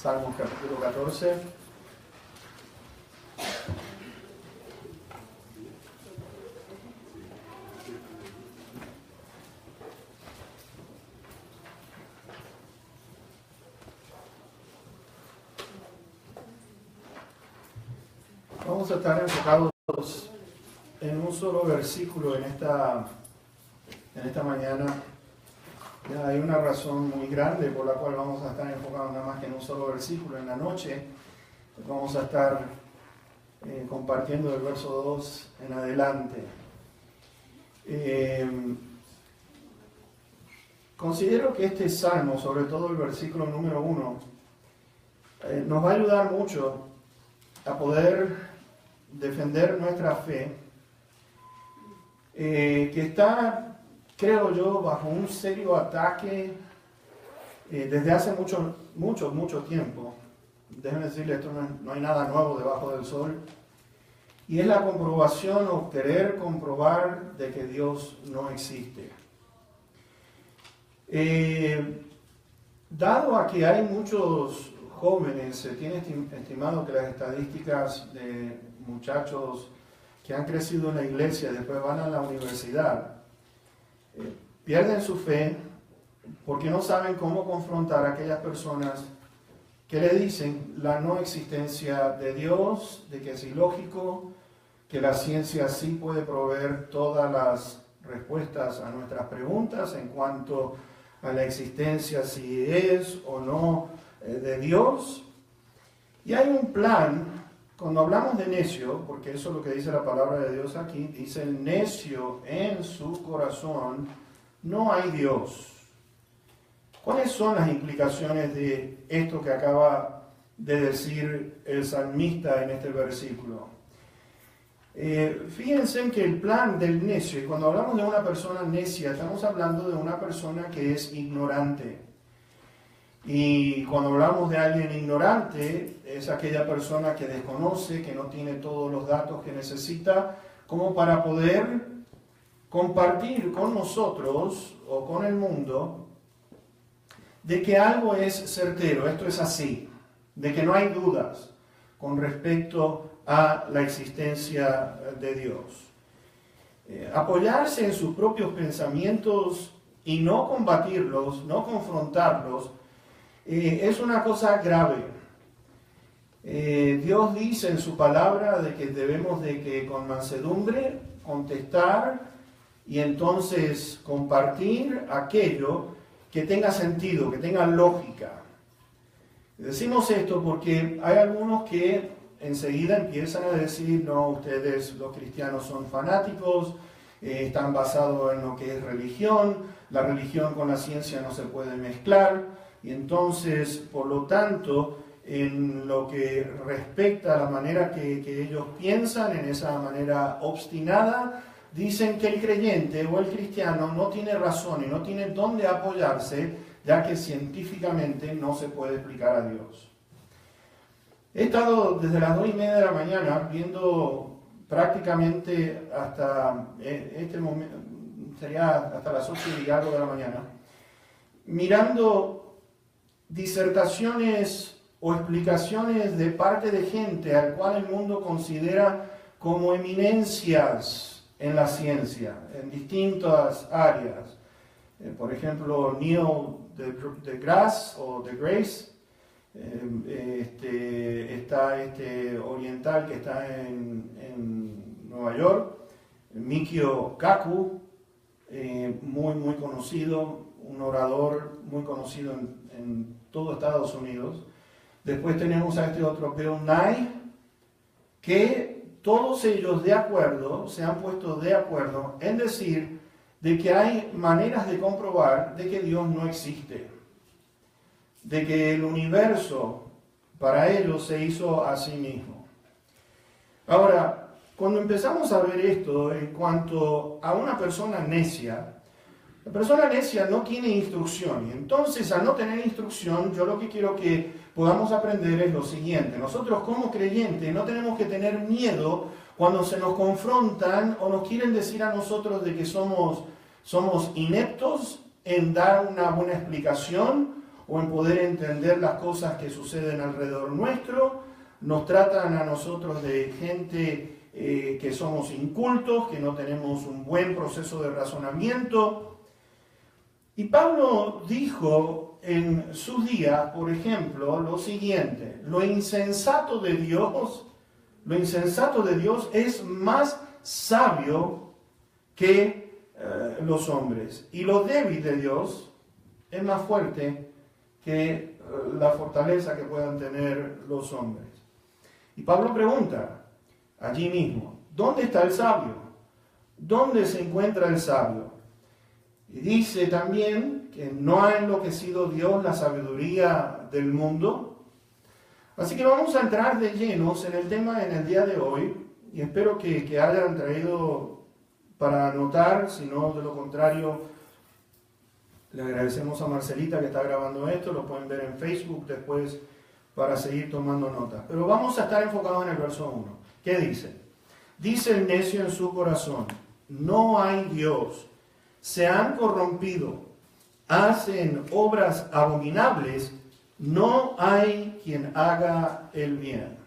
Salmos capítulo 14. Vamos a estar enfocados en un solo versículo en esta mañana. Ya hay una razón muy grande por la cual vamos a estar enfocados nada más que en un solo versículo. En la noche vamos a estar compartiendo el verso 2 en adelante. Considero que este salmo, sobre todo el versículo número 1, nos va a ayudar mucho a poder defender nuestra fe, que está, creo yo, bajo un serio ataque desde hace mucho tiempo. Déjenme decirles, esto no hay nada nuevo debajo del sol. Y es la comprobación o querer comprobar de que Dios no existe. Dado a que hay muchos jóvenes, se tiene estimado que las estadísticas de muchachos que han crecido en la iglesia, después van a la universidad, pierden su fe porque no saben cómo confrontar a aquellas personas que le dicen la no existencia de Dios, de que es ilógico, que la ciencia sí puede proveer todas las respuestas a nuestras preguntas en cuanto a la existencia, si es o no de Dios. Y hay un plan, cuando hablamos de necio, porque eso es lo que dice la palabra de Dios aquí, dice el necio en su corazón, no hay Dios. ¿Cuáles son las implicaciones de esto que acaba de decir el salmista en este versículo? Fíjense en que el plan del necio, y cuando hablamos de una persona necia, estamos hablando de una persona que es ignorante. Y cuando hablamos de alguien ignorante, es aquella persona que desconoce, que no tiene todos los datos que necesita, como para poder compartir con nosotros o con el mundo de que algo es certero, esto es así, de que no hay dudas con respecto a la existencia de Dios. Apoyarse en sus propios pensamientos y no combatirlos, no confrontarlos, es una cosa grave. Dios dice en su palabra de que debemos de que con mansedumbre contestar y entonces compartir aquello que tenga sentido, que tenga lógica. Decimos esto porque hay algunos que enseguida empiezan a decir, no, ustedes los cristianos son fanáticos, están basados en lo que es religión, la religión con la ciencia no se puede mezclar, y entonces, por lo tanto, en lo que respecta a la manera que ellos piensan, en esa manera obstinada, dicen que el creyente o el cristiano no tiene razón y no tiene dónde apoyarse, ya que científicamente no se puede explicar a Dios. He estado desde las 2:30 de la mañana viendo prácticamente hasta este momento, sería hasta las 8:00 de la mañana, mirando disertaciones o explicaciones de parte de gente al cual el mundo considera como eminencias en la ciencia, en distintas áreas. Por ejemplo, Neil deGrasse o deGrasse, está este oriental que está en Nueva York, Michio Kaku, muy conocido, un orador muy conocido en todo Estados Unidos. Después tenemos a este otro Bill Nye, que todos ellos se han puesto de acuerdo en decir de que hay maneras de comprobar de que Dios no existe, de que el universo para ellos se hizo a sí mismo. Ahora, cuando empezamos a ver esto en cuanto a una persona necia, la persona necia no tiene instrucción, y entonces al no tener instrucción, yo lo que quiero que podamos aprender es lo siguiente. Nosotros como creyentes no tenemos que tener miedo cuando se nos confrontan o nos quieren decir a nosotros de que somos ineptos en dar una buena explicación o en poder entender las cosas que suceden alrededor nuestro. Nos tratan a nosotros de gente que somos incultos, que no tenemos un buen proceso de razonamiento. Y Pablo dijo en sus días, por ejemplo, lo siguiente: lo insensato de Dios es más sabio que los hombres, y lo débil de Dios es más fuerte que la fortaleza que puedan tener los hombres. Y Pablo pregunta allí mismo: ¿dónde está el sabio? ¿Dónde se encuentra el sabio? Y dice también que no ha enloquecido Dios la sabiduría del mundo. Así que vamos a entrar de llenos en el tema en el día de hoy, y espero que hayan traído para anotar. Si no, de lo contrario, le agradecemos a Marcelita que está grabando esto, lo pueden ver en Facebook después para seguir tomando notas. Pero vamos a estar enfocados en el verso 1. ¿Qué dice? Dice el necio en su corazón: no hay Dios. Se han corrompido, hacen obras abominables, no hay quien haga el bien.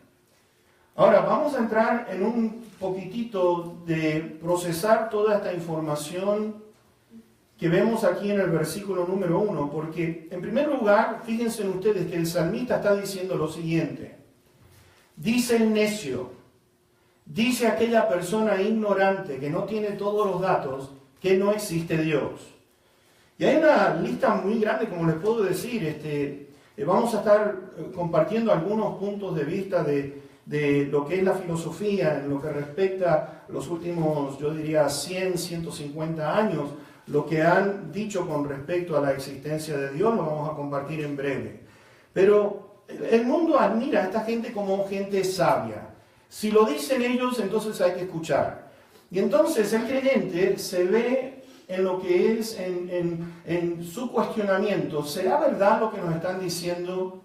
Ahora vamos a entrar en un poquitito de procesar toda esta información que vemos aquí en el versículo número 1, porque en primer lugar, fíjense ustedes que el salmista está diciendo lo siguiente: dice el necio, dice aquella persona ignorante que no tiene todos los datos, que no existe Dios. Y hay una lista muy grande, como les puedo decir. Vamos a estar compartiendo algunos puntos de vista de lo que es la filosofía en lo que respecta a los últimos, yo diría, 100, 150 años, lo que han dicho con respecto a la existencia de Dios. Lo vamos a compartir en breve. Pero el mundo admira a esta gente como gente sabia. Si lo dicen ellos, entonces hay que escuchar. Y entonces el creyente se ve en lo que es, en su cuestionamiento: ¿será verdad lo que nos están diciendo?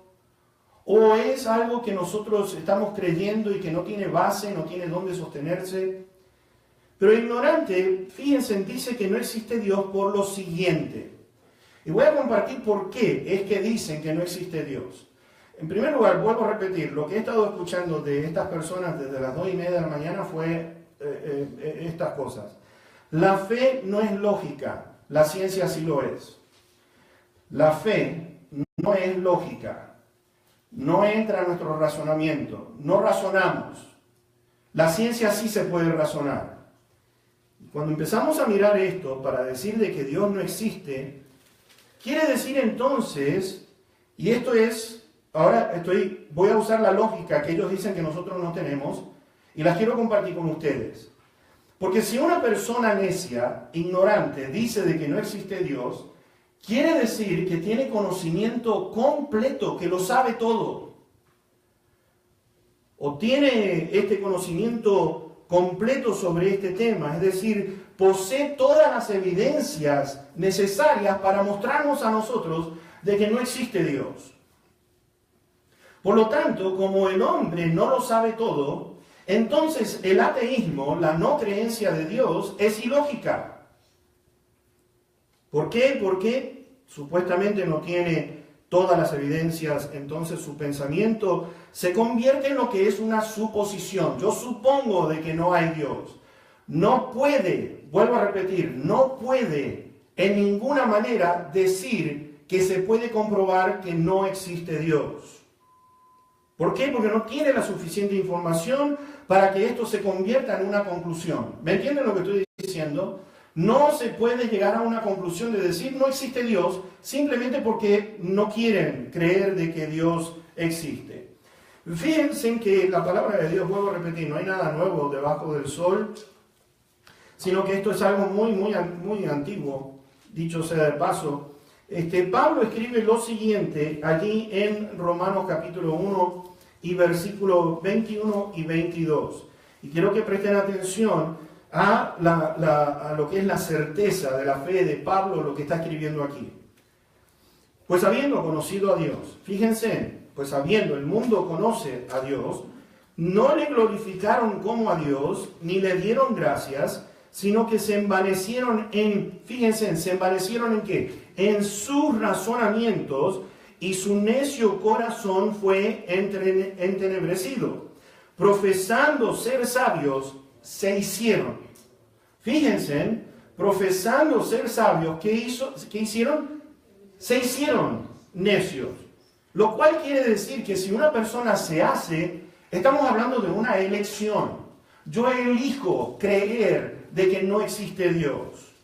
¿O es algo que nosotros estamos creyendo y que no tiene base, no tiene dónde sostenerse? Pero ignorante, fíjense, dice que no existe Dios por lo siguiente. Y voy a compartir por qué es que dicen que no existe Dios. En primer lugar, vuelvo a repetir, lo que he estado escuchando de estas personas desde las 2:30 de la mañana fue estas cosas. La fe no es lógica, la ciencia sí lo es. La fe no es lógica, no entra en nuestro razonamiento, no razonamos. La ciencia sí se puede razonar. Cuando empezamos a mirar esto para decir de que Dios no existe, quiere decir entonces, y esto es, ahora voy a usar la lógica que ellos dicen que nosotros no tenemos, y las quiero compartir con ustedes. Porque si una persona necia, ignorante, dice de que no existe Dios, quiere decir que tiene conocimiento completo, que lo sabe todo. O tiene este conocimiento completo sobre este tema, es decir, posee todas las evidencias necesarias para mostrarnos a nosotros de que no existe Dios. Por lo tanto, como el hombre no lo sabe todo, entonces el ateísmo, la no creencia de Dios, es ilógica. ¿Por qué? Porque supuestamente no tiene todas las evidencias, entonces su pensamiento se convierte en lo que es una suposición. Yo supongo de que no hay Dios. No puede, vuelvo a repetir, no puede en ninguna manera decir que se puede comprobar que no existe Dios. ¿Por qué? Porque no tiene la suficiente información para que esto se convierta en una conclusión. ¿Me entienden lo que estoy diciendo? No se puede llegar a una conclusión de decir no existe Dios simplemente porque no quieren creer de que Dios existe. Fíjense que la palabra de Dios, vuelvo a repetir, no hay nada nuevo debajo del sol, sino que esto es algo muy antiguo, dicho sea de paso. Pablo escribe lo siguiente allí en Romanos capítulo 1 y versículos 21 y 22. Y quiero que presten atención a lo que es la certeza de la fe de Pablo, lo que está escribiendo aquí. Pues habiendo conocido a Dios, fíjense, pues habiendo el mundo conoce a Dios, no le glorificaron como a Dios, ni le dieron gracias, sino que se envanecieron ¿se envanecieron en qué? En sus razonamientos, y su necio corazón fue entenebrecido. Profesando ser sabios, se hicieron. Fíjense, profesando ser sabios, ¿qué hicieron? Se hicieron necios. Lo cual quiere decir que si una persona se hace, estamos hablando de una elección. Yo elijo creer de que no existe Dios.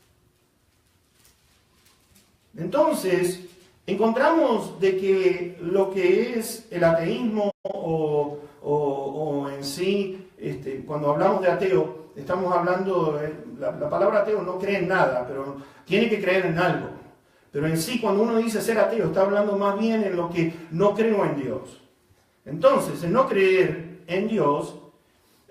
Entonces, encontramos de que lo que es el ateísmo o en sí, cuando hablamos de ateo, estamos hablando, la palabra ateo no cree en nada, pero tiene que creer en algo. Pero en sí, cuando uno dice ser ateo, está hablando más bien en lo que no creo en Dios. Entonces, en no creer en Dios,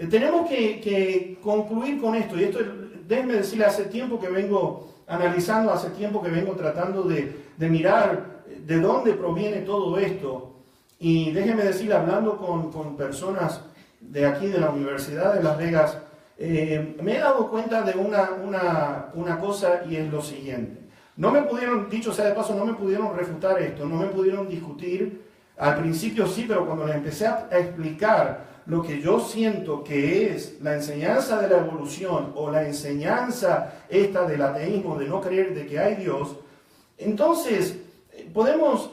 tenemos que concluir con esto. Y esto, déjenme decirle, hace tiempo que vengo analizando, hace tiempo que vengo tratando de mirar de dónde proviene todo esto. Y déjenme decirle, hablando con personas de aquí, de la Universidad de Las Vegas, me he dado cuenta de una cosa, y es lo siguiente. No me pudieron, dicho sea de paso, no me pudieron refutar esto, no me pudieron discutir. Al principio sí, pero cuando les empecé a explicar lo que yo siento que es la enseñanza de la evolución o la enseñanza esta del ateísmo, de no creer de que hay Dios, entonces podemos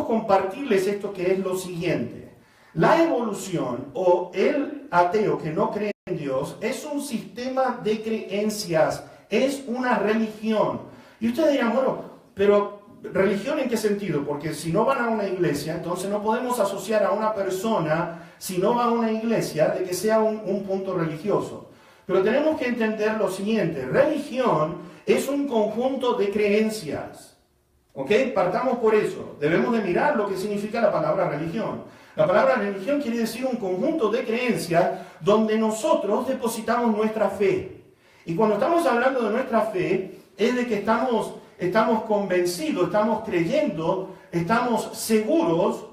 compartirles esto, que es lo siguiente. La evolución o el ateo que no cree en Dios es un sistema de creencias, es una religión. Y ustedes dirán, bueno, pero ¿religión en qué sentido? Porque si no van a una iglesia, entonces no podemos asociar a una persona, si no va a una iglesia, de que sea un punto religioso. Pero tenemos que entender lo siguiente: religión es un conjunto de creencias. ¿Ok? Partamos por eso. Debemos de mirar lo que significa la palabra religión. La palabra religión quiere decir un conjunto de creencias donde nosotros depositamos nuestra fe. Y cuando estamos hablando de nuestra fe, es de que estamos convencidos, estamos creyendo, estamos seguros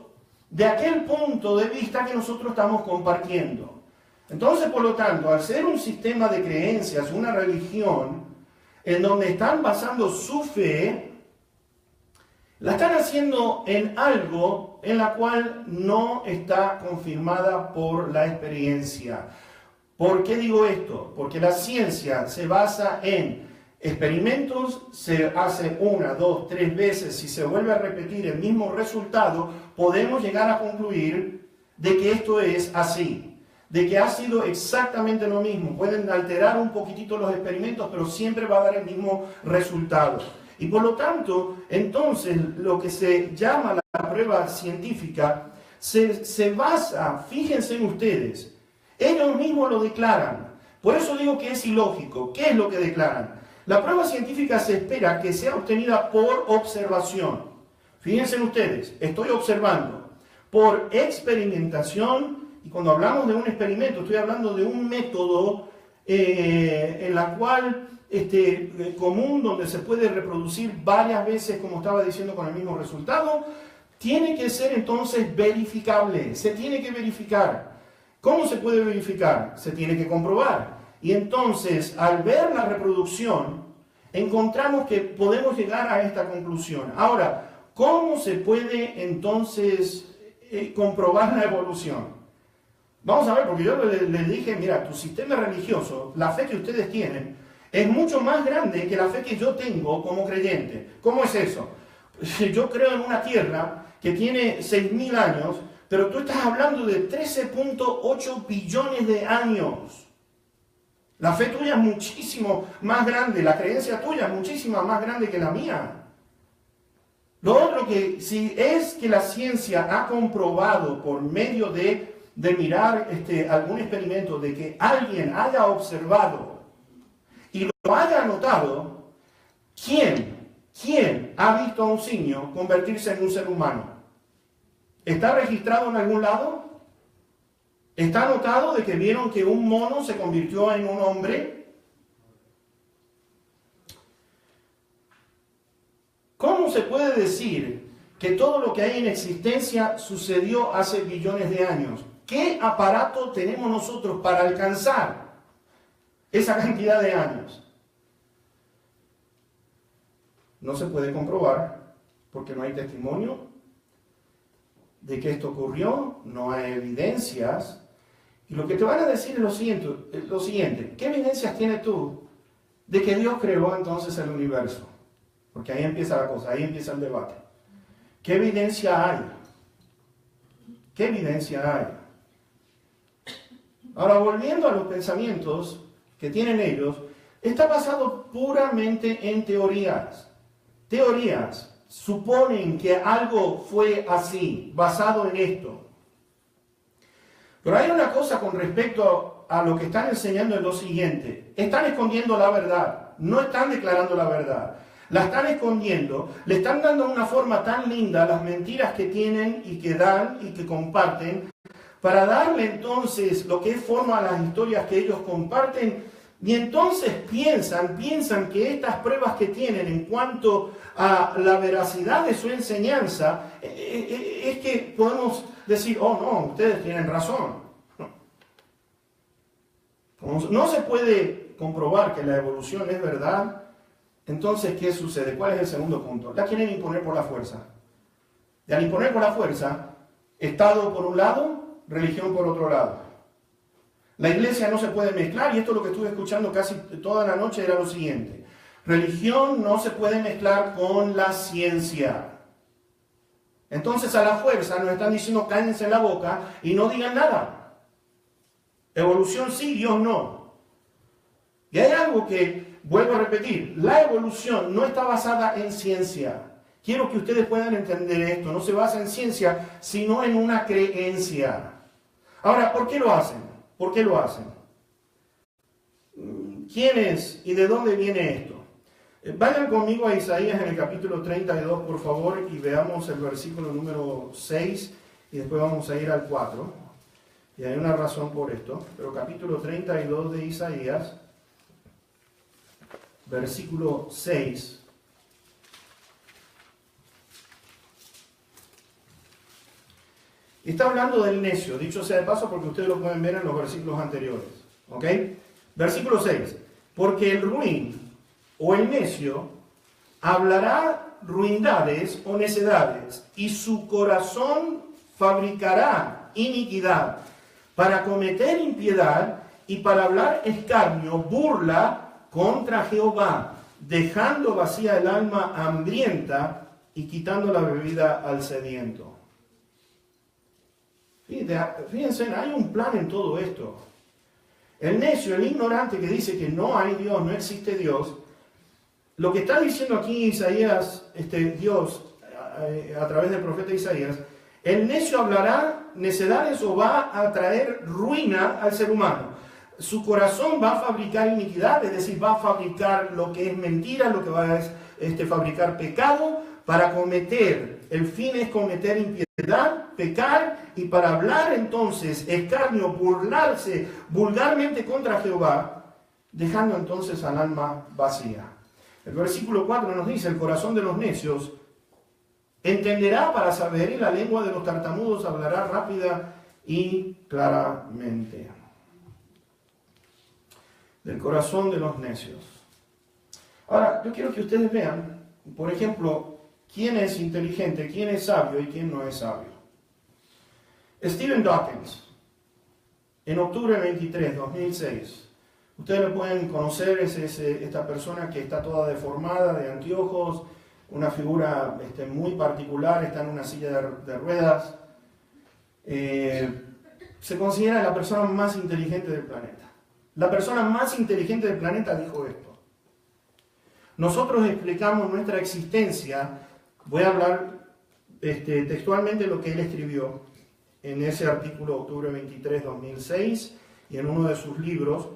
de aquel punto de vista que nosotros estamos compartiendo. Entonces, por lo tanto, al ser un sistema de creencias, una religión, en donde están basando su fe, la están haciendo en algo en la cual no está confirmada por la experiencia. ¿Por qué digo esto? Porque la ciencia se basa en experimentos, se hace 1, 2, 3 veces, si se vuelve a repetir el mismo resultado, podemos llegar a concluir de que esto es así, de que ha sido exactamente lo mismo. Pueden alterar un poquitito los experimentos, pero siempre va a dar el mismo resultado. Y por lo tanto, entonces, lo que se llama la prueba científica se basa, fíjense en ustedes, ellos mismos lo declaran. Por eso digo que es ilógico. ¿Qué es lo que declaran? La prueba científica se espera que sea obtenida por observación. Fíjense en ustedes, estoy observando. Por experimentación, y cuando hablamos de un experimento, estoy hablando de un método en la cual común, donde se puede reproducir varias veces, como estaba diciendo, con el mismo resultado, tiene que ser entonces verificable, se tiene que verificar. ¿Cómo se puede verificar? Se tiene que comprobar. Y entonces, al ver la reproducción, encontramos que podemos llegar a esta conclusión. Ahora, ¿cómo se puede entonces comprobar la evolución? Vamos a ver, porque yo les dije, mira, tu sistema religioso, la fe que ustedes tienen, es mucho más grande que la fe que yo tengo como creyente. ¿Cómo es eso? Yo creo en una tierra que tiene 6.000 años, pero tú estás hablando de 13.8 billones de años. La fe tuya es muchísimo más grande, la creencia tuya es muchísimo más grande que la mía. Lo otro, que si es que la ciencia ha comprobado por medio de mirar algún experimento, de que alguien haya observado y lo haya notado, ¿quién ha visto a un simio convertirse en un ser humano? ¿Está registrado en algún lado? ¿Está anotado de que vieron que un mono se convirtió en un hombre? ¿Cómo se puede decir que todo lo que hay en existencia sucedió hace billones de años? ¿Qué aparato tenemos nosotros para alcanzar esa cantidad de años? No se puede comprobar, porque no hay testimonio de que esto ocurrió, no hay evidencias. Y lo que te van a decir es lo siguiente, ¿qué evidencias tienes tú de que Dios creó entonces el universo? Porque ahí empieza la cosa, ahí empieza el debate. ¿Qué evidencia hay? ¿Qué evidencia hay? Ahora, volviendo a los pensamientos que tienen ellos, está basado puramente en teorías. Teorías suponen que algo fue así, basado en esto. Pero hay una cosa con respecto a lo que están enseñando es lo siguiente. Están escondiendo la verdad, no están declarando la verdad. La están escondiendo, le están dando una forma tan linda a las mentiras que tienen y que dan y que comparten, para darle entonces lo que es forma a las historias que ellos comparten, y entonces piensan que estas pruebas que tienen en cuanto a la veracidad de su enseñanza, es que podemos decir, oh no, ustedes tienen razón. Como no se puede comprobar que la evolución es verdad, entonces, ¿qué sucede? ¿Cuál es el segundo punto? La quieren imponer por la fuerza. Y al imponer por la fuerza, Estado por un lado, religión por otro lado. La iglesia no se puede mezclar, y esto lo que estuve escuchando casi toda la noche era lo siguiente. Religión no se puede mezclar con la ciencia. Entonces, a la fuerza nos están diciendo, cállense en la boca y no digan nada. Evolución sí, Dios no. Y hay algo que vuelvo a repetir, la evolución no está basada en ciencia. Quiero que ustedes puedan entender esto. No se basa en ciencia, sino en una creencia. Ahora, ¿por qué lo hacen? ¿Por qué lo hacen? ¿Quién es y de dónde viene esto? Vayan conmigo a Isaías en el capítulo 32, por favor, y veamos el versículo número 6, y después vamos a ir al 4. Y hay una razón por esto. Pero capítulo 32 de Isaías, versículo 6. Está hablando del necio, dicho sea de paso porque ustedes lo pueden ver en los versículos anteriores. ¿Ok? Versículo 6. Porque el ruin o el necio hablará ruindades o necedades, y su corazón fabricará iniquidad para cometer impiedad y para hablar escarnio, burla contra Jehová, dejando vacía el alma hambrienta y quitando la bebida al sediento. Fíjense, hay un plan en todo esto. El necio, el ignorante que dice que no hay Dios, no existe Dios, lo que está diciendo aquí Isaías, Dios, a través del profeta Isaías, el necio hablará necedades o va a traer ruina al ser humano. Su corazón va a fabricar iniquidad, es decir, va a fabricar lo que es mentira, lo que va a fabricar pecado, para cometer, el fin es cometer impiedad, pecar, y para hablar entonces escarnio, burlarse vulgarmente contra Jehová, dejando entonces al alma vacía. El versículo 4 nos dice, el corazón de los necios entenderá para saber, y la lengua de los tartamudos hablará rápida y claramente. Del corazón de los necios. Ahora, yo quiero que ustedes vean, por ejemplo, quién es inteligente, quién es sabio y quién no es sabio. Stephen Dawkins, en octubre 23, 2006, ustedes lo pueden conocer, es esta persona que está toda deformada, de anteojos, una figura muy particular, está en una silla de ruedas. Se considera la persona más inteligente del planeta. La persona más inteligente del planeta dijo esto. Nosotros explicamos nuestra existencia, voy a hablar textualmente lo que él escribió en ese artículo octubre 23, 2006, y en uno de sus libros.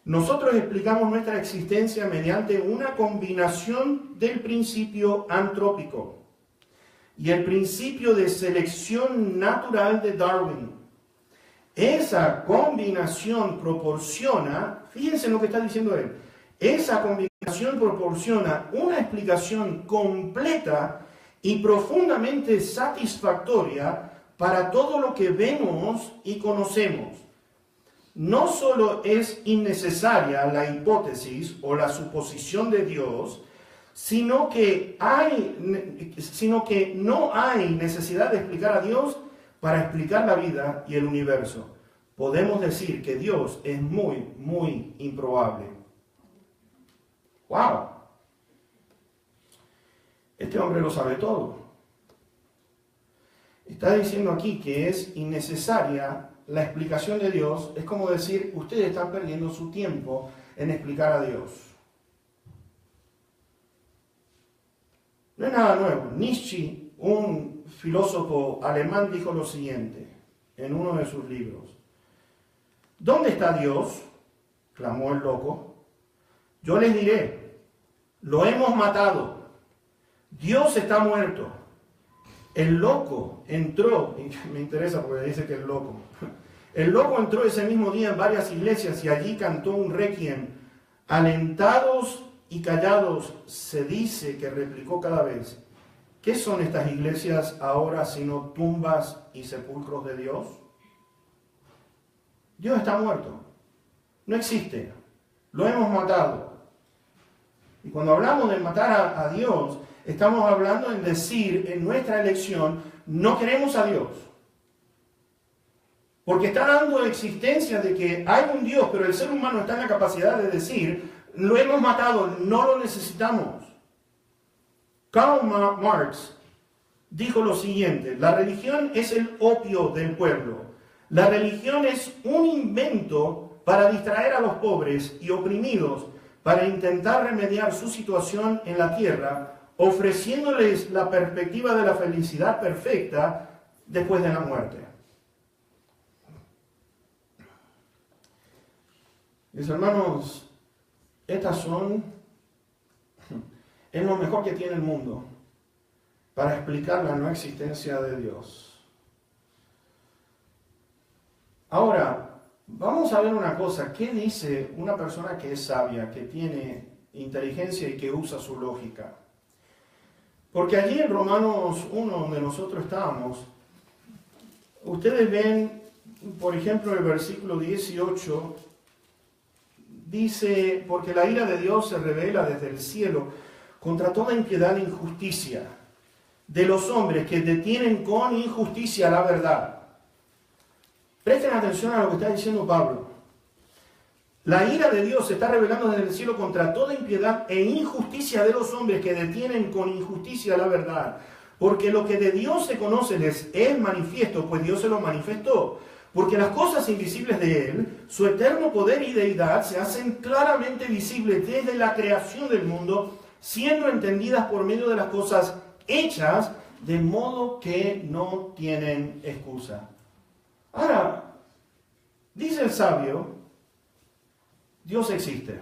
Nosotros explicamos nuestra existencia mediante una combinación del principio antrópico y el principio de selección natural de Darwin. Esa combinación proporciona, fíjense lo que está diciendo él, esa combinación proporciona una explicación completa y profundamente satisfactoria para todo lo que vemos y conocemos. No solo es innecesaria la hipótesis o la suposición de Dios, sino que no hay necesidad de explicar a Dios para explicar la vida y el universo. Podemos decir que Dios es muy, muy improbable. ¡Wow! Este hombre lo sabe todo. Está diciendo aquí que es innecesaria la explicación de Dios. Es como decir, ustedes están perdiendo su tiempo en explicar a Dios. No es nada nuevo. Nietzsche, un filósofo alemán, dijo lo siguiente en uno de sus libros. ¿Dónde está Dios?, clamó el loco. Yo les diré, lo hemos matado. Dios está muerto. El loco entró, y me interesa porque dice que es loco. El loco entró ese mismo día en varias iglesias y allí cantó un requiem. Alentados y callados, se dice que replicó cada vez. ¿Qué son estas iglesias ahora sino tumbas y sepulcros de Dios? Dios está muerto. No existe. Lo hemos matado. Y cuando hablamos de matar a Dios, estamos hablando en decir, en nuestra elección, no queremos a Dios. Porque está dando existencia de que hay un Dios, pero el ser humano está en la capacidad de decir, lo hemos matado, no lo necesitamos. Karl Marx dijo lo siguiente, la religión es el opio del pueblo. La religión es un invento para distraer a los pobres y oprimidos, para intentar remediar su situación en la tierra, ofreciéndoles la perspectiva de la felicidad perfecta después de la muerte. Mis hermanos, es lo mejor que tiene el mundo para explicar la no existencia de Dios. Ahora, vamos a ver una cosa. ¿Qué dice una persona que es sabia, que tiene inteligencia y que usa su lógica? Porque allí en Romanos 1, donde nosotros estábamos, ustedes ven, por ejemplo, el versículo 18, dice, porque la ira de Dios se revela desde el cielo contra toda impiedad e injusticia de los hombres que detienen con injusticia la verdad. Presten atención a lo que está diciendo Pablo. La ira de Dios se está revelando desde el cielo contra toda impiedad e injusticia de los hombres que detienen con injusticia la verdad. Porque lo que de Dios se conoce les es manifiesto, pues Dios se lo manifestó. Porque las cosas invisibles de Él, su eterno poder y deidad, se hacen claramente visibles desde la creación del mundo, siendo entendidas por medio de las cosas hechas, de modo que no tienen excusa. Ahora, dice el sabio, Dios existe.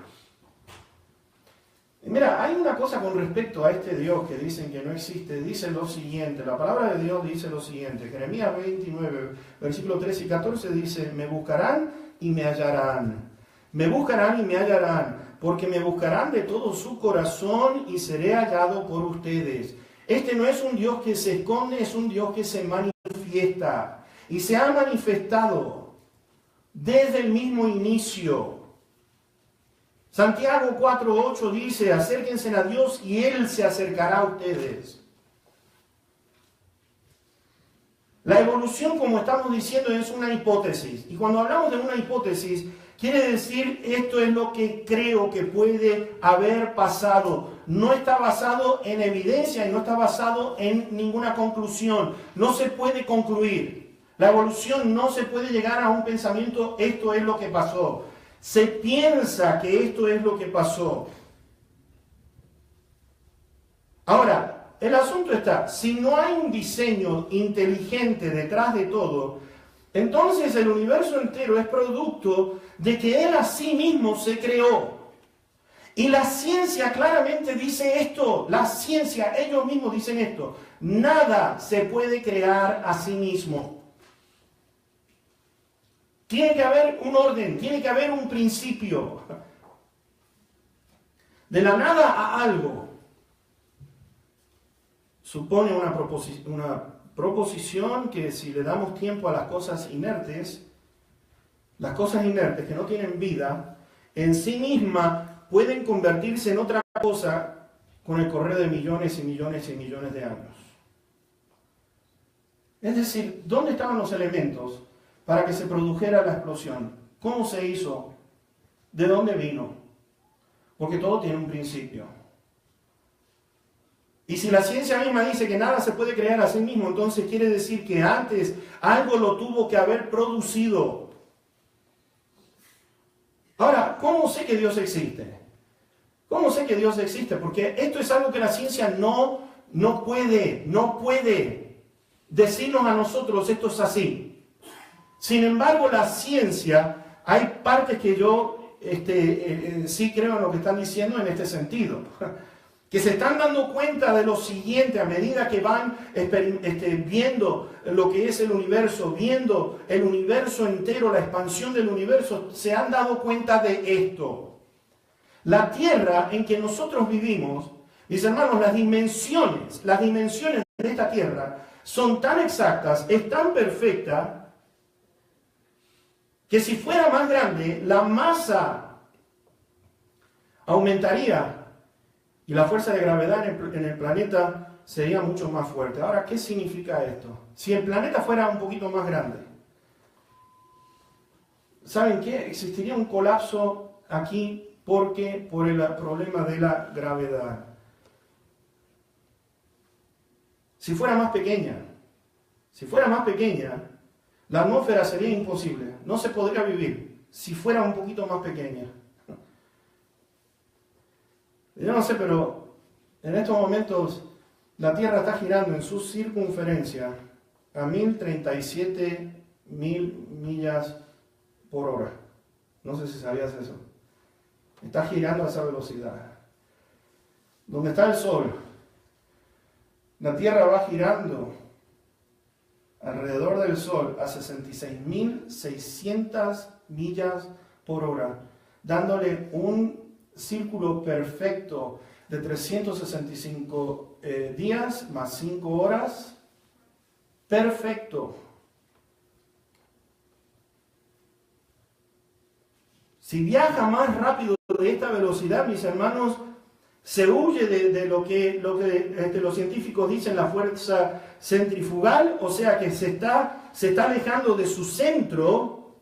Y mira, hay una cosa con respecto a este Dios que dicen que no existe. Dice lo siguiente, la palabra de Dios dice lo siguiente. Jeremías 29, versículos 13 y 14 dice, me buscarán y me hallarán. Me buscarán y me hallarán, porque me buscarán de todo su corazón y seré hallado por ustedes. Este no es un Dios que se esconde, es un Dios que se manifiesta. Y se ha manifestado desde el mismo inicio. Santiago 4:8 dice, acérquense a Dios y Él se acercará a ustedes. La evolución, como estamos diciendo, es una hipótesis. Y cuando hablamos de una hipótesis, quiere decir esto es lo que creo que puede haber pasado. No está basado en evidencia y no está basado en ninguna conclusión. No se puede concluir. La evolución no se puede llegar a un pensamiento, esto es lo que pasó. Se piensa que esto es lo que pasó. Ahora, el asunto está, si no hay un diseño inteligente detrás de todo, entonces el universo entero es producto de que Él a sí mismo se creó. Y la ciencia claramente dice esto, la ciencia, ellos mismos dicen esto, nada se puede crear a sí mismo. Tiene que haber un orden, tiene que haber un principio. De la nada a algo supone una proposición que si le damos tiempo a las cosas inertes que no tienen vida, en sí misma pueden convertirse en otra cosa con el correr de millones y millones y millones de años. Es decir, ¿dónde estaban los elementos para que se produjera la explosión? ¿Cómo se hizo? ¿De dónde vino? Porque todo tiene un principio. Y si la ciencia misma dice que nada se puede crear a sí mismo, entonces quiere decir que antes algo lo tuvo que haber producido. Ahora, ¿cómo sé que Dios existe? ¿Cómo sé que Dios existe? Porque esto es algo que la ciencia no puede decirnos a nosotros, esto es así. Sin embargo, la ciencia, hay partes que yo sí creo en lo que están diciendo en este sentido. Que se están dando cuenta de lo siguiente a medida que van viendo lo que es el universo, viendo el universo entero, la expansión del universo, se han dado cuenta de esto. La tierra en que nosotros vivimos, mis hermanos, las dimensiones de esta tierra son tan exactas, es tan perfecta, que si fuera más grande, la masa aumentaría. Y la fuerza de gravedad en el planeta sería mucho más fuerte. Ahora, ¿qué significa esto? Si el planeta fuera un poquito más grande, ¿saben qué? Existiría un colapso aquí por el problema de la gravedad. Si fuera más pequeña, la atmósfera sería imposible. No se podría vivir si fuera un poquito más pequeña. Yo no sé, pero en estos momentos la Tierra está girando en su circunferencia a 1037.000 millas por hora. No sé si sabías eso. Está girando a esa velocidad. Donde está el Sol, la Tierra va girando alrededor del Sol a 66.600 millas por hora, dándole un círculo perfecto de 365 días más 5 horas. Perfecto. Si viaja más rápido de esta velocidad, mis hermanos, se huye de lo que los científicos dicen la fuerza centrifugal, o sea que se está alejando de su centro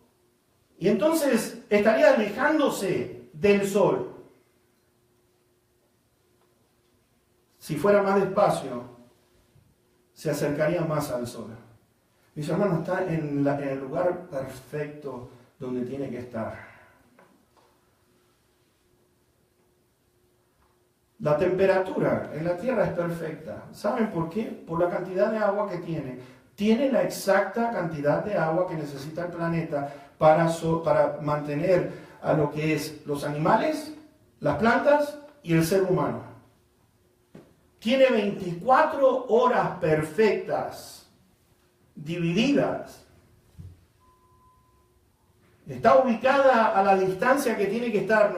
y entonces estaría alejándose del Sol. Si fuera más despacio, se acercaría más al Sol. Mis hermanos, está en el lugar perfecto donde tiene que estar. La temperatura en la Tierra es perfecta. ¿Saben por qué? Por la cantidad de agua que tiene. Tiene la exacta cantidad de agua que necesita el planeta para mantener a lo que es los animales, las plantas y el ser humano. Tiene 24 horas perfectas, divididas. Está ubicada a la distancia que tiene que estar,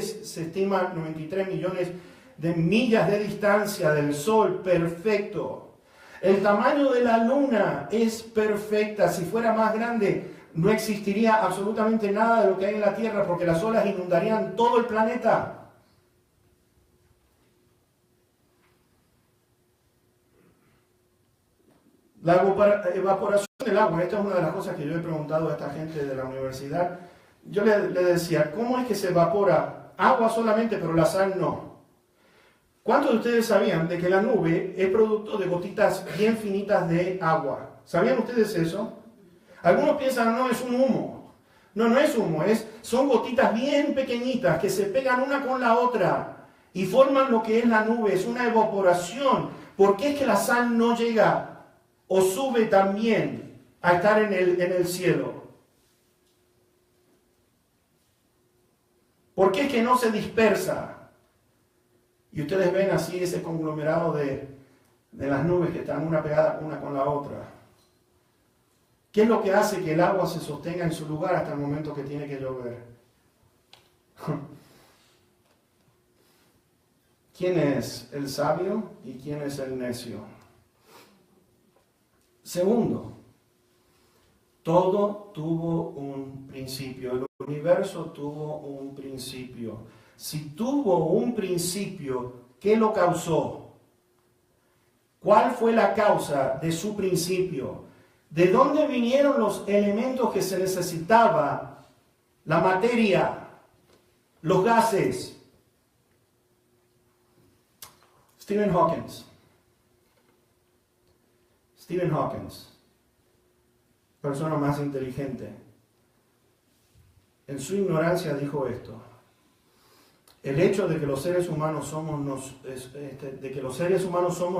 se estima 93 millones de millas de distancia del Sol, perfecto. El tamaño de la Luna es perfecta. Si fuera más grande, no existiría absolutamente nada de lo que hay en la Tierra, porque las olas inundarían todo el planeta. La evaporación del agua, esta es una de las cosas que yo he preguntado a esta gente de la universidad. Yo le decía, ¿cómo es que se evapora agua solamente, pero la sal no? ¿Cuántos de ustedes sabían de que la nube es producto de gotitas bien finitas de agua? ¿Sabían ustedes eso? Algunos piensan, no, es un humo. No, no es humo, son gotitas bien pequeñitas que se pegan una con la otra y forman lo que es la nube, es una evaporación. ¿Por qué es que la sal no llega o sube también a estar en el cielo? ¿Por qué es que no se dispersa? Y ustedes ven así ese conglomerado de las nubes que están una pegada una con la otra. ¿Qué es lo que hace que el agua se sostenga en su lugar hasta el momento que tiene que llover? ¿Quién es el sabio y quién es el necio? Segundo, todo tuvo un principio. El universo tuvo un principio. Si tuvo un principio, ¿Qué lo causó? ¿Cuál fue la causa de su principio? ¿De dónde vinieron los elementos que se necesitaba? La materia, los gases. Stephen Hawking, persona más inteligente, en su ignorancia dijo esto: el hecho de que los seres humanos somos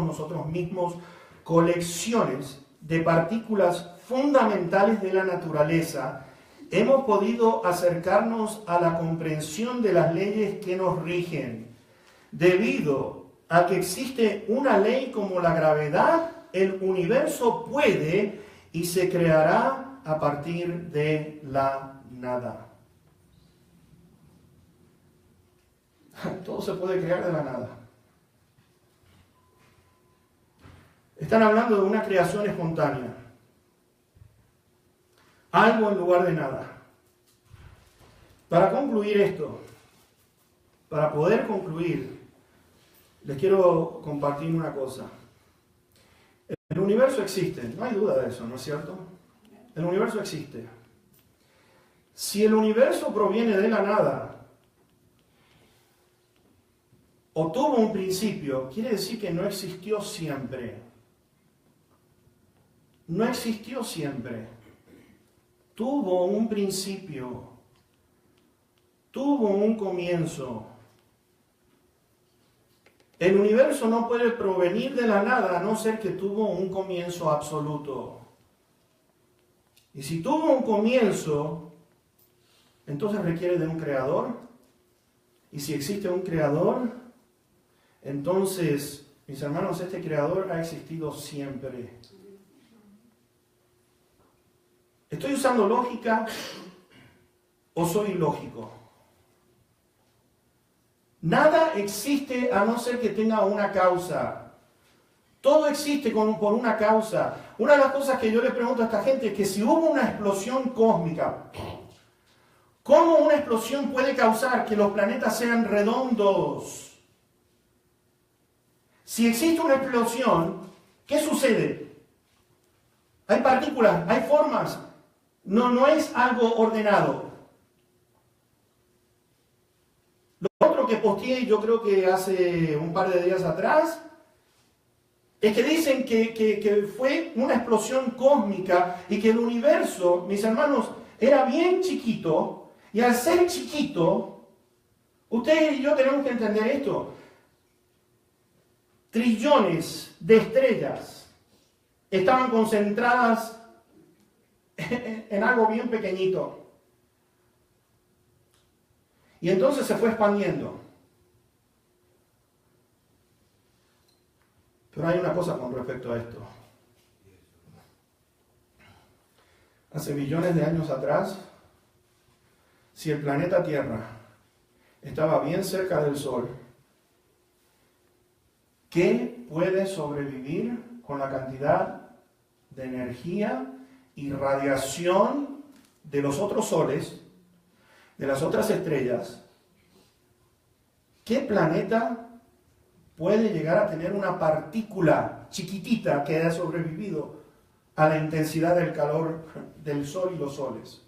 nosotros mismos colecciones de partículas fundamentales de la naturaleza, hemos podido acercarnos a la comprensión de las leyes que nos rigen. Debido a que existe una ley como la gravedad, el universo puede y se creará a partir de la nada. Todo se puede crear de la nada. Están hablando de una creación espontánea. Algo en lugar de nada. Para concluir esto, para poder concluir, les quiero compartir una cosa. El universo existe, no hay duda de eso, ¿no es cierto? El universo existe. Si el universo proviene de la nada, o tuvo un principio, quiere decir que no existió siempre. No existió siempre. Tuvo un principio. Tuvo un comienzo. El universo no puede provenir de la nada a no ser que tuvo un comienzo absoluto. Y si tuvo un comienzo, entonces requiere de un creador. Y si existe un creador, entonces, mis hermanos, este creador ha existido siempre. ¿Estoy usando lógica o soy ilógico? Nada existe a no ser que tenga una causa. Todo existe por una causa. Una de las cosas que yo le pregunto a esta gente es que si hubo una explosión cósmica, ¿cómo una explosión puede causar que los planetas sean redondos? Si existe una explosión, ¿qué sucede? Hay partículas, hay formas. No es algo ordenado. Lo otro que posteé, yo creo que hace un par de días atrás, es que dicen que fue una explosión cósmica y que el universo, mis hermanos, era bien chiquito, y al ser chiquito, ustedes y yo tenemos que entender esto: trillones de estrellas estaban concentradas en algo bien pequeñito. Y entonces se fue expandiendo. Pero hay una cosa con respecto a esto. Hace billones de años atrás, si el planeta Tierra estaba bien cerca del Sol, ¿qué puede sobrevivir con la cantidad de energía y radiación de los otros soles, de las otras estrellas? ¿Qué planeta puede llegar a tener una partícula chiquitita que haya sobrevivido a la intensidad del calor del Sol y los soles?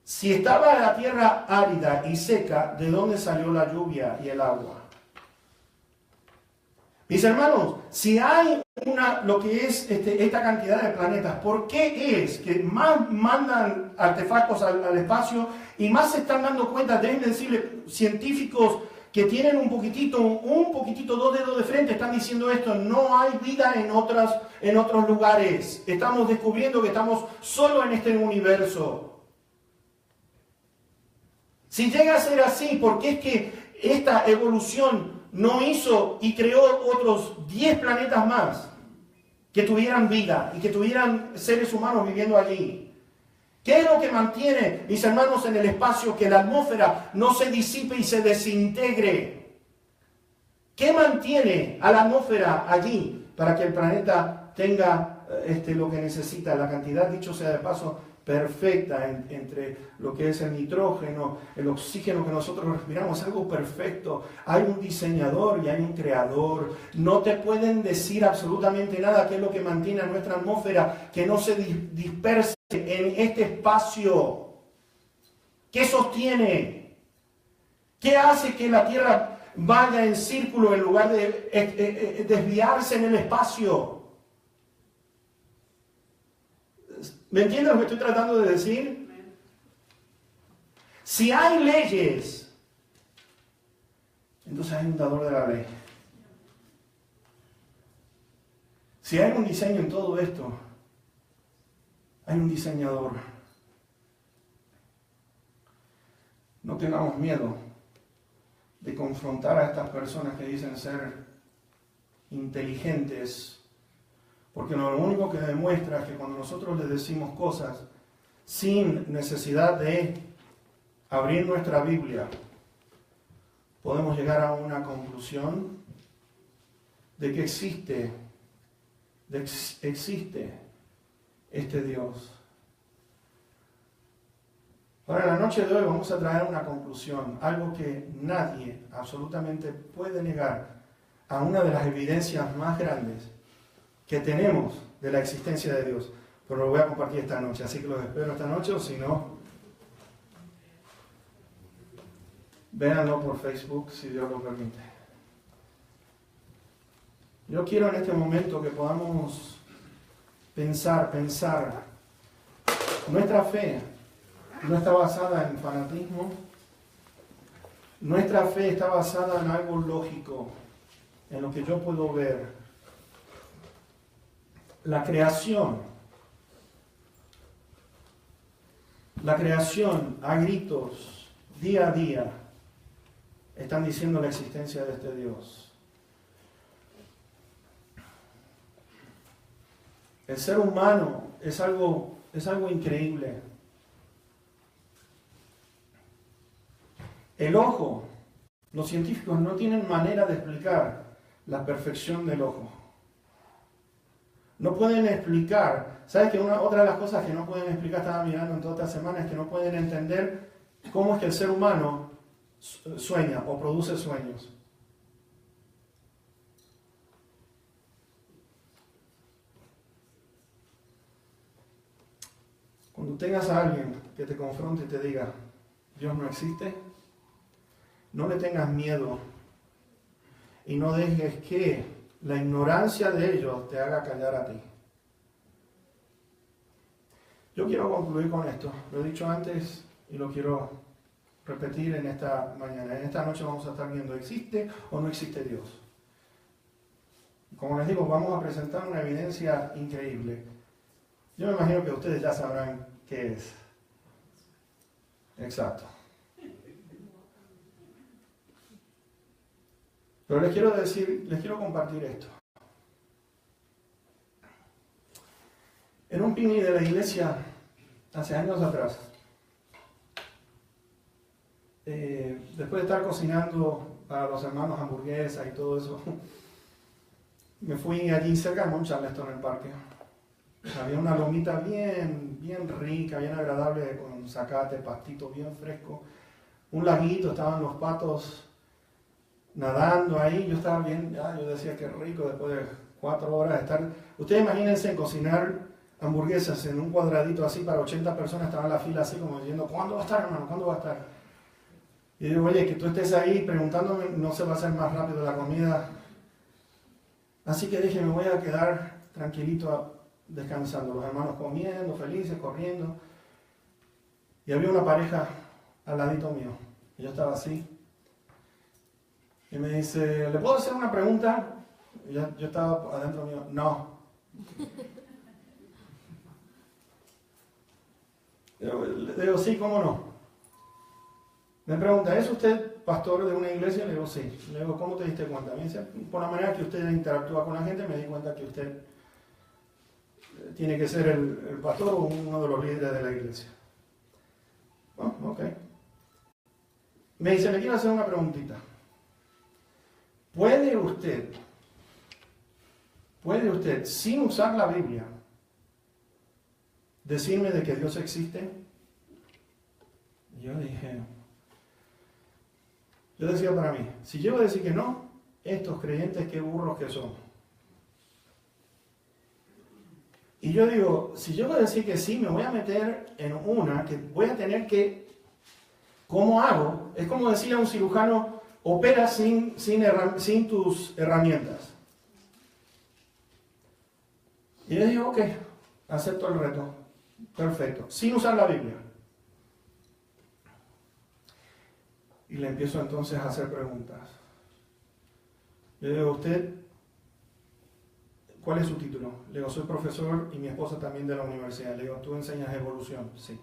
Si estaba la Tierra árida y seca, ¿de dónde salió la lluvia y el agua? Mis hermanos, si hay lo que es esta cantidad de planetas, ¿por qué es que más mandan artefactos al espacio y más se están dando cuenta? Deben decirle científicos que tienen un poquitito, dos dedos de frente, están diciendo esto: no hay vida en otros lugares. Estamos descubriendo que estamos solo en este universo. Si llega a ser así, ¿por qué es que esta evolución no hizo y creó otros 10 planetas más que tuvieran vida y que tuvieran seres humanos viviendo allí? ¿Qué es lo que mantiene, mis hermanos, en el espacio que la atmósfera no se disipe y se desintegre? ¿Qué mantiene a la atmósfera allí para que el planeta tenga lo que necesita, la cantidad, dicho sea de paso, perfecta entre lo que es el nitrógeno, el oxígeno que nosotros respiramos, es algo perfecto. Hay un diseñador y hay un creador. No te pueden decir absolutamente nada que es lo que mantiene a nuestra atmósfera que no se disperse en este espacio. ¿Qué sostiene? ¿Qué hace que la Tierra vaya en círculo en lugar de desviarse en el espacio? ¿Me entiendes lo que estoy tratando de decir? Si hay leyes, entonces hay un dador de la ley. Si hay un diseño en todo esto, hay un diseñador. No tengamos miedo de confrontar a estas personas que dicen ser inteligentes, porque lo único que demuestra es que cuando nosotros les decimos cosas sin necesidad de abrir nuestra Biblia, podemos llegar a una conclusión de que existe este Dios. Ahora, en la noche de hoy vamos a traer una conclusión, algo que nadie absolutamente puede negar, a una de las evidencias más grandes que tenemos de la existencia de Dios. Pero lo voy a compartir esta noche, así que los espero esta noche, o si no, véanlo por Facebook, si Dios lo permite. Yo quiero en este momento que podamos pensar. Nuestra fe no está basada en fanatismo. Nuestra fe está basada en algo lógico, en lo que yo puedo ver. La creación a gritos, día a día, están diciendo la existencia de este Dios. El ser humano es algo increíble. El ojo, los científicos no tienen manera de explicar la perfección del ojo. No pueden explicar, ¿sabes que otra de las cosas que no pueden explicar, estaba mirando en toda esta semana, es que no pueden entender cómo es que el ser humano sueña o produce sueños? Cuando tengas a alguien que te confronte y te diga, Dios no existe, no le tengas miedo y no dejes que la ignorancia de ellos te haga callar a ti. Yo quiero concluir con esto. Lo he dicho antes y lo quiero repetir en esta mañana. En esta noche vamos a estar viendo, ¿existe o no existe Dios? Como les digo, vamos a presentar una evidencia increíble. Yo me imagino que ustedes ya sabrán qué es. Exacto. Pero les quiero compartir esto. En un picnic de la iglesia, hace años atrás, después de estar cocinando para los hermanos hamburguesas y todo eso, me fui allí cerca de Mount Charleston, en el parque. Había una lomita bien rica, bien agradable, con zacate, pastito bien fresco. Un laguito, estaban los patos nadando ahí. Yo estaba bien, yo decía que rico después de 4 horas de estar. Ustedes imagínense cocinar hamburguesas en un cuadradito así para 80 personas, estaban en la fila así como diciendo, ¿cuándo va a estar, hermano? ¿Cuándo va a estar? Y digo, oye, que tú estés ahí preguntándome, no se va a hacer más rápido la comida. Así que dije, me voy a quedar tranquilito descansando, los hermanos comiendo, felices, corriendo. Y había una pareja al ladito mío. Y yo estaba así. Y me dice, ¿le puedo hacer una pregunta? Y yo estaba adentro mío, no. Le digo, sí, ¿cómo no? Me pregunta, ¿es usted pastor de una iglesia? Le digo, sí. Le digo, ¿cómo te diste cuenta? Me dice, por la manera que usted interactúa con la gente, me di cuenta que usted tiene que ser el pastor o uno de los líderes de la iglesia. Bueno, ok. Me dice, le quiero hacer una preguntita. ¿Puede usted, sin usar la Biblia, decirme de que Dios existe? Yo decía para mí, si llego a decir que no, estos creyentes qué burros que son. Y yo digo, si llego a decir que sí, me voy a meter en una que voy a tener que, ¿cómo hago? Es como decirle a un cirujano, opera sin tus herramientas. Y yo digo, ok, acepto el reto, perfecto, sin usar la Biblia. Y le empiezo entonces a hacer preguntas. Le digo, ¿usted cuál es su título? Le digo, soy profesor y mi esposa también de la universidad. Le digo, ¿tú enseñas evolución? Sí.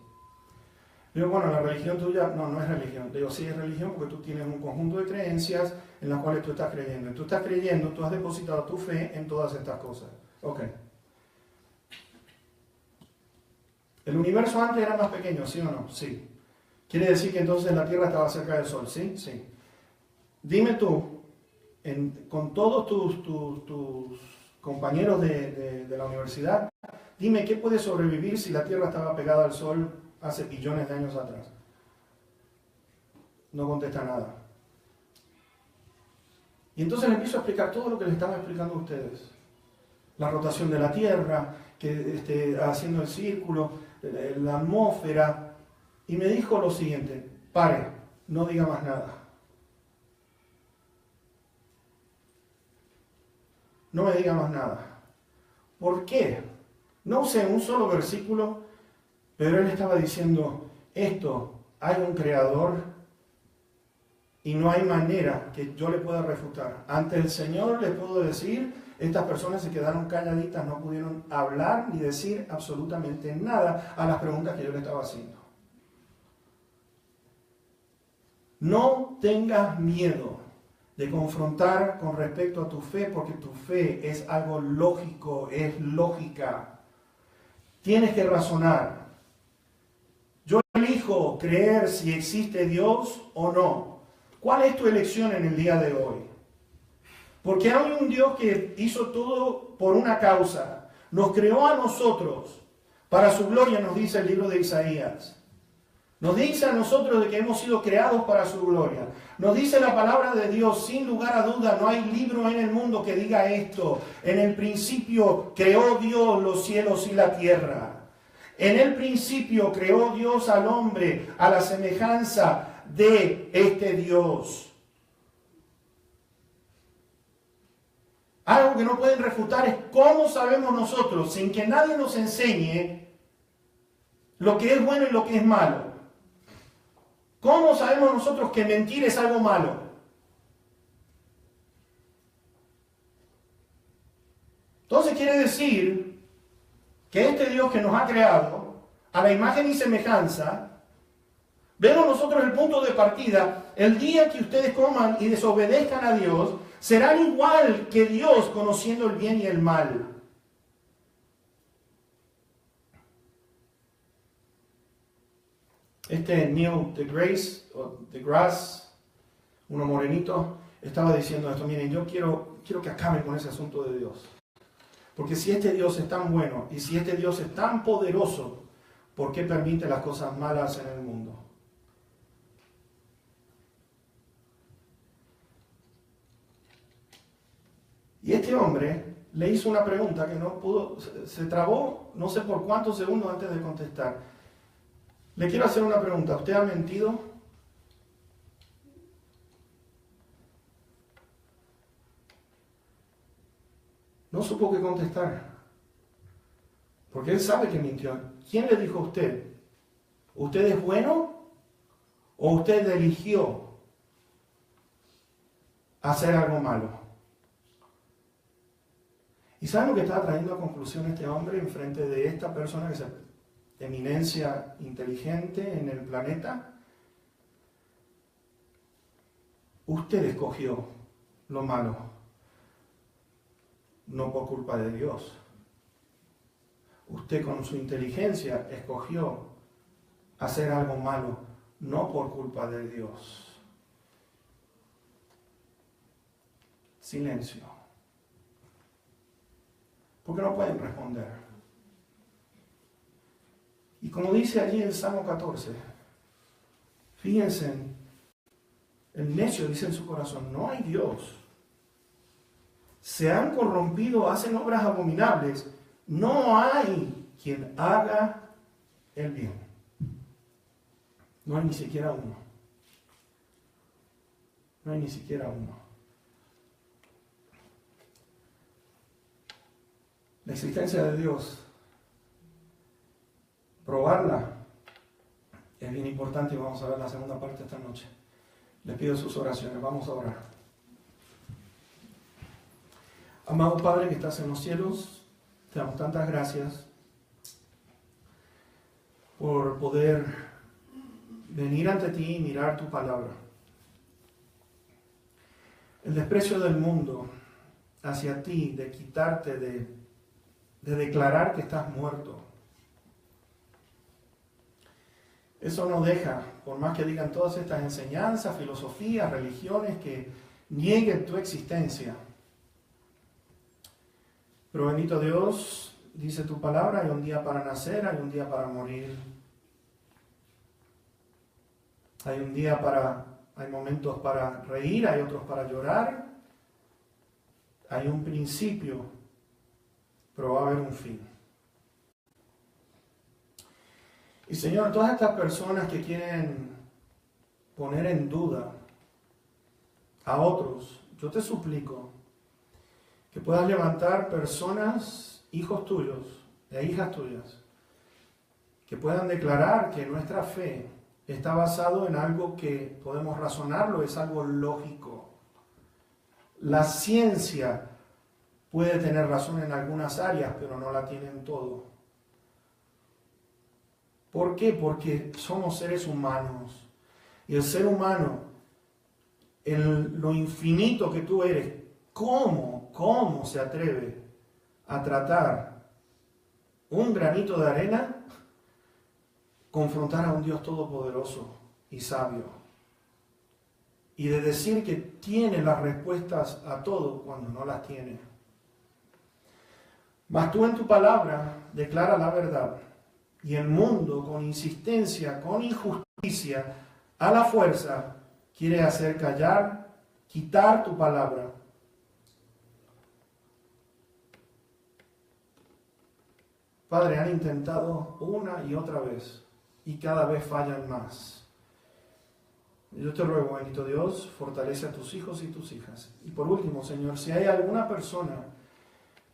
Le digo, bueno, ¿la religión tuya? No, no es religión. Le digo, sí es religión porque tú tienes un conjunto de creencias en las cuales tú estás creyendo. Y tú estás creyendo, tú has depositado tu fe en todas estas cosas. Ok. ¿El universo antes era más pequeño, sí o no? Sí. ¿Quiere decir que entonces la Tierra estaba cerca del Sol? Sí, sí. Dime tú, con todos tus compañeros de la universidad, dime qué puede sobrevivir si la Tierra estaba pegada al Sol hace billones de años atrás. No contesta nada. Y entonces le empiezo a explicar todo lo que les estaba explicando a ustedes. La rotación de la Tierra, que haciendo el círculo, la atmósfera. Y me dijo lo siguiente, pare, no diga más nada. No me diga más nada. ¿Por qué? No usé un solo versículo, pero él estaba diciendo, hay un creador y no hay manera que yo le pueda refutar. Ante el Señor le puedo decir, estas personas se quedaron calladitas, no pudieron hablar ni decir absolutamente nada a las preguntas que yo le estaba haciendo. No tengas miedo de confrontar con respecto a tu fe, porque tu fe es algo lógico, es lógica. Tienes que razonar. Yo elijo creer si existe Dios o no. ¿Cuál es tu elección en el día de hoy? Porque hay un Dios que hizo todo por una causa. Nos creó a nosotros para su gloria, nos dice el libro de Isaías. Nos dice a nosotros de que hemos sido creados para su gloria. Nos dice la palabra de Dios, sin lugar a duda, no hay libro en el mundo que diga esto. En el principio creó Dios los cielos y la tierra. En el principio creó Dios al hombre a la semejanza de este Dios. Algo que no pueden refutar es cómo sabemos nosotros, sin que nadie nos enseñe, lo que es bueno y lo que es malo. ¿Cómo sabemos nosotros que mentir es algo malo? Entonces quiere decir que este Dios que nos ha creado, a la imagen y semejanza, vemos nosotros el punto de partida, el día que ustedes coman y desobedezcan a Dios, serán igual que Dios conociendo el bien y el mal. Neil deGrasse, uno morenito, estaba diciendo esto, miren, yo quiero que acaben con ese asunto de Dios. Porque si este Dios es tan bueno y si este Dios es tan poderoso, ¿por qué permite las cosas malas en el mundo? Y este hombre le hizo una pregunta que no pudo, se trabó no sé por cuántos segundos antes de contestar. Le quiero hacer una pregunta. ¿Usted ha mentido? No supo qué contestar. Porque él sabe que mintió. ¿Quién le dijo a usted? ¿Usted es bueno? ¿O usted eligió hacer algo malo? ¿Y saben lo que estaba trayendo a conclusión este hombre en frente de esta persona que es eminencia inteligente en el planeta? Usted escogió lo malo, no por culpa de Dios. Usted con su inteligencia escogió hacer algo malo, no por culpa de Dios. Silencio. Porque no pueden responder. como dice allí el Salmo 14, fíjense, el necio dice en su corazón, no hay Dios. Se han corrompido, hacen obras abominables. No hay quien haga el bien. No hay ni siquiera uno. No hay ni siquiera uno. La existencia de Dios, probarla, es bien importante y vamos a ver la segunda parte esta noche. Les pido sus oraciones, vamos a orar. Amado Padre que estás en los cielos, te damos tantas gracias por poder venir ante ti y mirar tu palabra. El desprecio del mundo hacia ti, de quitarte, de declarar que estás muerto. Eso no deja, por más que digan todas estas enseñanzas, filosofías, religiones, que nieguen tu existencia. Pero bendito Dios, dice tu palabra, hay un día para nacer, hay un día para morir. Hay momentos para reír, hay otros para llorar. Hay un principio, pero va a haber un fin. Y Señor, todas estas personas que quieren poner en duda a otros, yo te suplico que puedas levantar personas, hijos tuyos e hijas tuyas, que puedan declarar que nuestra fe está basado en algo que podemos razonarlo, es algo lógico. La ciencia puede tener razón en algunas áreas, pero no la tiene en todo. ¿Por qué? Porque somos seres humanos. Y el ser humano, lo infinito que tú eres, ¿cómo se atreve a tratar un granito de arena, confrontar a un Dios todopoderoso y sabio, y de decir que tiene las respuestas a todo cuando no las tiene? Mas tú en tu palabra declara la verdad, y el mundo con insistencia, con injusticia, a la fuerza, quiere hacer callar, quitar tu palabra. Padre, han intentado una y otra vez, y cada vez fallan más. Yo te ruego, bendito Dios, fortalece a tus hijos y tus hijas. Y por último, Señor, si hay alguna persona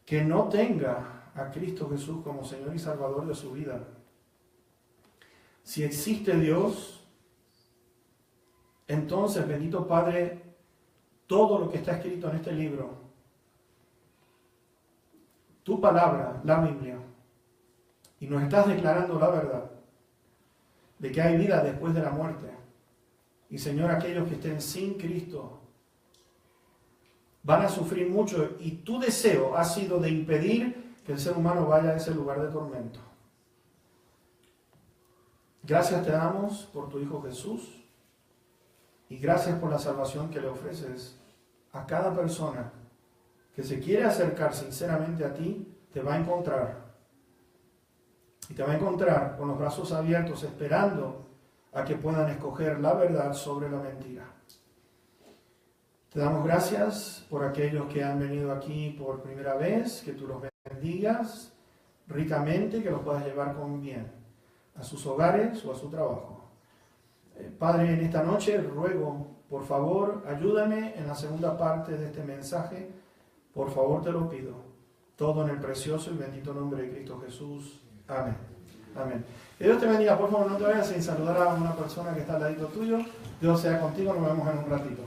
que no tenga a Cristo Jesús como Señor y Salvador de su vida, si existe Dios, entonces, bendito Padre, todo lo que está escrito en este libro, tu palabra, la Biblia, y nos estás declarando la verdad de que hay vida después de la muerte. Y Señor, aquellos que estén sin Cristo van a sufrir mucho, y tu deseo ha sido de impedir que el ser humano vaya a ese lugar de tormento. Gracias te damos por tu Hijo Jesús, y gracias por la salvación que le ofreces a cada persona que se quiere acercar sinceramente a ti. Te va a encontrar, y te va a encontrar con los brazos abiertos, esperando a que puedan escoger la verdad sobre la mentira. Te damos gracias por aquellos que han venido aquí por primera vez, que tú los bendigas ricamente, que los puedas llevar con bien a sus hogares o a su trabajo. Padre, en esta noche ruego, por favor, ayúdame en la segunda parte de este mensaje. Por favor, te lo pido. Todo en el precioso y bendito nombre de Cristo Jesús. Amén. Amén. Que Dios te bendiga. Por favor, no te vayas sin saludar a una persona que está al ladito tuyo. Dios sea contigo. Nos vemos en un ratito.